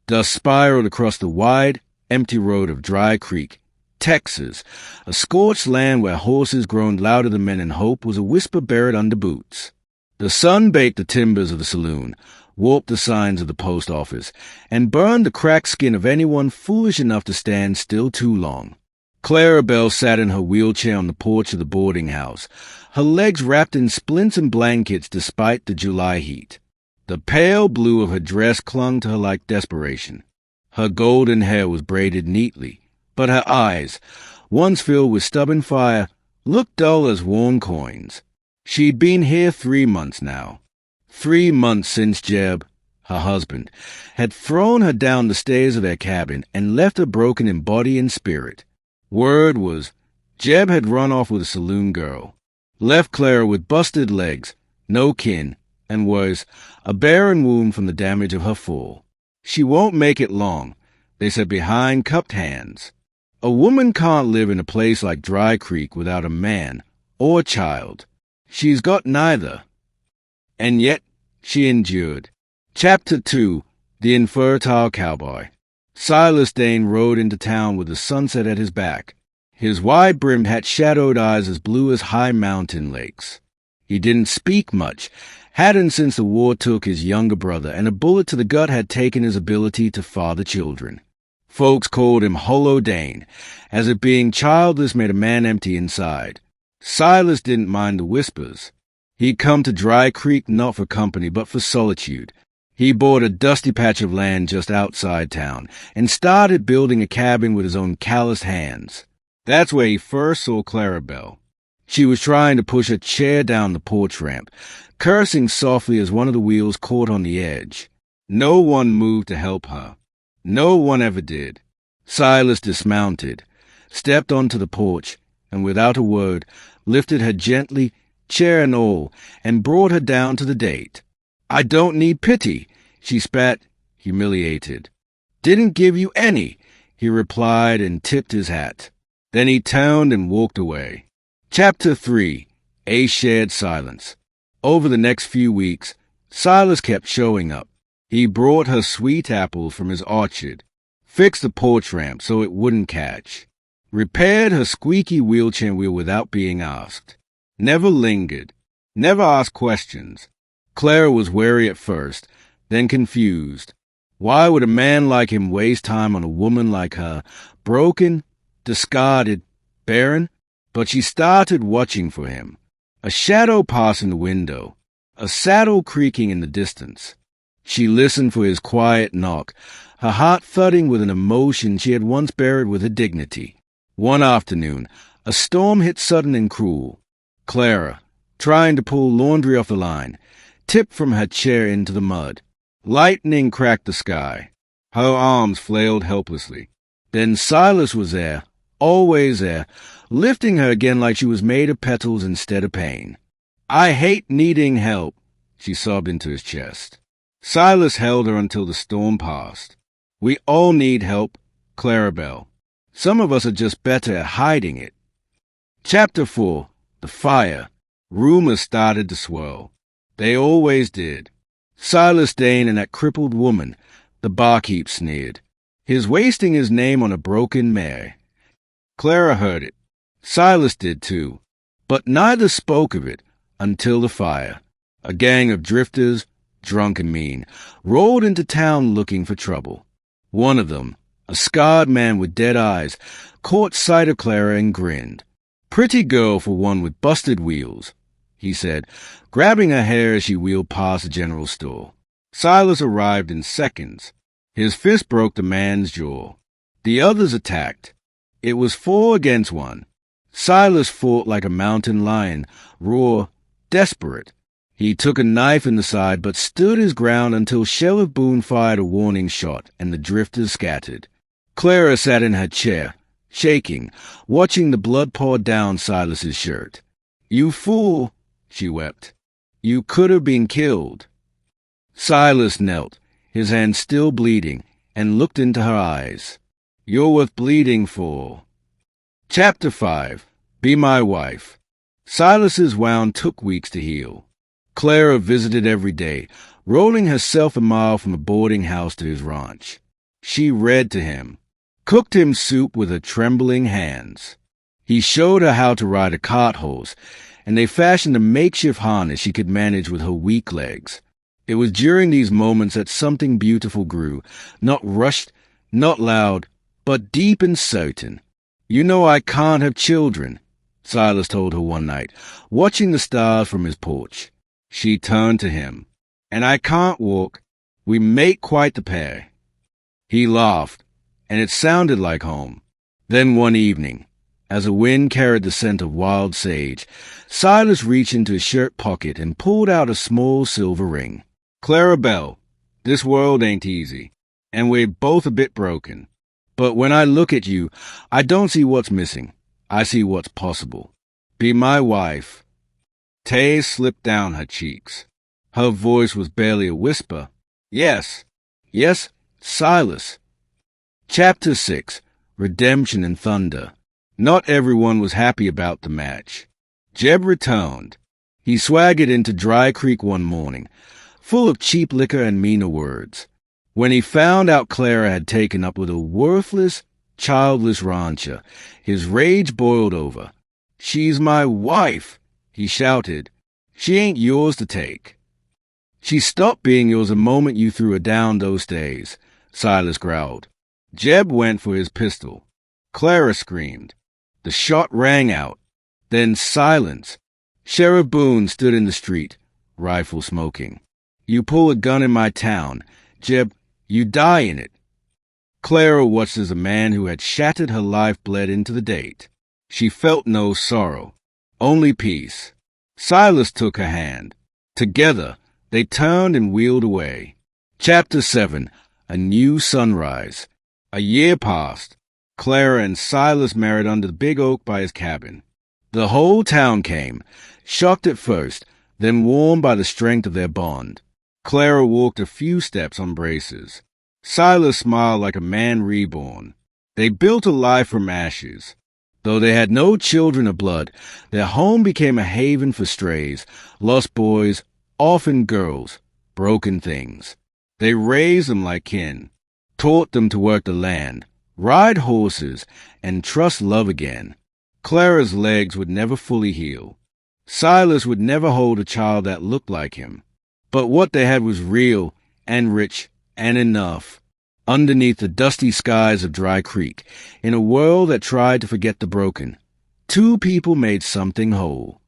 Dust spiraled across the wide, empty road of Dry Creek, Texas, a scorched land where horses groaned louder than men in hope was a whisper buried under boots. The sun baked the timbers of the saloon, warped the signs of the post office, and burned the cracked skin of anyone foolish enough to stand still too long. Clara Bell sat in her wheelchair on the porch of the boarding house, her legs wrapped in splints and blankets despite the July heat. The pale blue of her dress clung to her like desperation. Her golden hair was braided neatly, but her eyes, once filled with stubborn fire, looked dull as worn coins. She'd been here 3 months now. 3 months since Jeb, her husband, had thrown her down the stairs of their cabin and left her broken in body and spirit. Word was, Jeb had run off with a saloon girl, left Clara with busted legs, no kin, and worse, a barren wound from the damage of her fall. She won't make it long, they said behind cupped hands. A woman can't live in a place like Dry Creek without a man or a child. She's got neither. And yet she endured. Chapter 2, The Infertile Cowboy. Silas Dane rode into town with the sunset at his back. His wide-brimmed hat shadowed eyes as blue as high mountain lakes. He didn't speak much, hadn't since the war took his younger brother, and a bullet to the gut had taken his ability to father children. Folks called him Hollow Dane, as if being childless made a man empty inside. Silas didn't mind the whispers. He'd come to Dry Creek not for company but for solitude. He bought a dusty patch of land just outside town and started building a cabin with his own calloused hands. That's where he first saw Clara Bell. She was trying to push a chair down the porch ramp, cursing softly as one of the wheels caught on the edge. No one moved to help her. No one ever did. Silas dismounted, stepped onto the porch, and without a word, lifted her gently, chair and all, and brought her down to the date. "I don't need pity," she spat, humiliated. "Didn't give you any," he replied and tipped his hat. Then he turned and walked away. Chapter 3, A Shared Silence. Over the next few weeks, Silas kept showing up. He brought her sweet apples from his orchard, fixed the porch ramp so it wouldn't catch, repaired her squeaky wheelchair wheel without being asked, never lingered, never asked questions. Clara was wary at first, then confused. Why would a man like him waste time on a woman like her, broken, discarded, barren? But she started watching for him. A shadow passing the window, a saddle creaking in the distance. She listened for his quiet knock, her heart thudding with an emotion she had once buried with her dignity. One afternoon, a storm hit sudden and cruel. Clara, trying to pull laundry off the line, tipped from her chair into the mud. Lightning cracked the sky. Her arms flailed helplessly. Then Silas was there, always there, lifting her again like she was made of petals instead of pain. "I hate needing help," she sobbed into his chest. Silas held her until the storm passed. "We all need help, Clara Bell. Some of us are just better at hiding it." Chapter 4, The Fire. Rumors started to swirl. They always did. Silas Dane and that crippled woman, the barkeep sneered. His wasting his name on a broken mare. Clara heard it. Silas did too. But neither spoke of it until the fire. A gang of drifters, drunk and mean, rolled into town looking for trouble. One of them, a scarred man with dead eyes, caught sight of Clara and grinned. "Pretty girl for one with busted wheels," he said, grabbing her hair as she wheeled past the general store. Silas arrived in seconds. His fist broke the man's jaw. The others attacked. It was 4 against 1. Silas fought like a mountain lion, raw, desperate. He took a knife in the side but stood his ground until Sheriff Boone fired a warning shot and the drifters scattered. Clara sat in her chair, shaking, watching the blood pour down Silas's shirt. "You fool," she wept. "You could have been killed." Silas knelt, his hand still bleeding, and looked into her eyes. "You're worth bleeding for." Chapter 5, Be My Wife. Silas's wound took weeks to heal. Clara visited every day, rolling herself a mile from the boarding house to his ranch. She read to him, cooked him soup with her trembling hands. He showed her how to ride a cart horse, and they fashioned a makeshift harness she could manage with her weak legs. It was during these moments that something beautiful grew, not rushed, not loud, but deep and certain. "You know I can't have children," Silas told her one night, watching the stars from his porch. She turned to him. "And I can't walk. We make quite the pair." He laughed, and it sounded like home. Then one evening, as a wind carried the scent of wild sage, Silas reached into his shirt pocket and pulled out a small silver ring. "Clara Bell, this world ain't easy, and we're both a bit broken. But when I look at you, I don't see what's missing. I see what's possible. Be my wife." Tears slipped down her cheeks. Her voice was barely a whisper. "Yes, yes, Silas." Chapter 6. Redemption and Thunder. Not everyone was happy about the match. Jeb returned. He swaggered into Dry Creek one morning, full of cheap liquor and meaner words. When he found out Clara had taken up with a worthless, childless rancher, his rage boiled over. "She's my wife," he shouted. "She ain't yours to take." "She stopped being yours the moment you threw her down those days," Silas growled. Jeb went for his pistol. Clara screamed. The shot rang out. Then silence. Sheriff Boone stood in the street, rifle smoking. "You pull a gun in my town, Jeb, you die in it." Clara watched as a man who had shattered her life bled into the date. She felt no sorrow, only peace. Silas took her hand. Together, they turned and wheeled away. Chapter 7. A New Sunrise. A year passed. Clara and Silas married under the big oak by his cabin. The whole town came, shocked at first, then warmed by the strength of their bond. Clara walked a few steps on braces. Silas smiled like a man reborn. They built a life from ashes. Though they had no children of blood, their home became a haven for strays, lost boys, orphaned girls, broken things. They raised them like kin, taught them to work the land, ride horses, and trust love again. Clara's legs would never fully heal. Silas would never hold a child that looked like him. But what they had was real and rich and enough. Underneath the dusty skies of Dry Creek, in a world that tried to forget the broken, two people made something whole.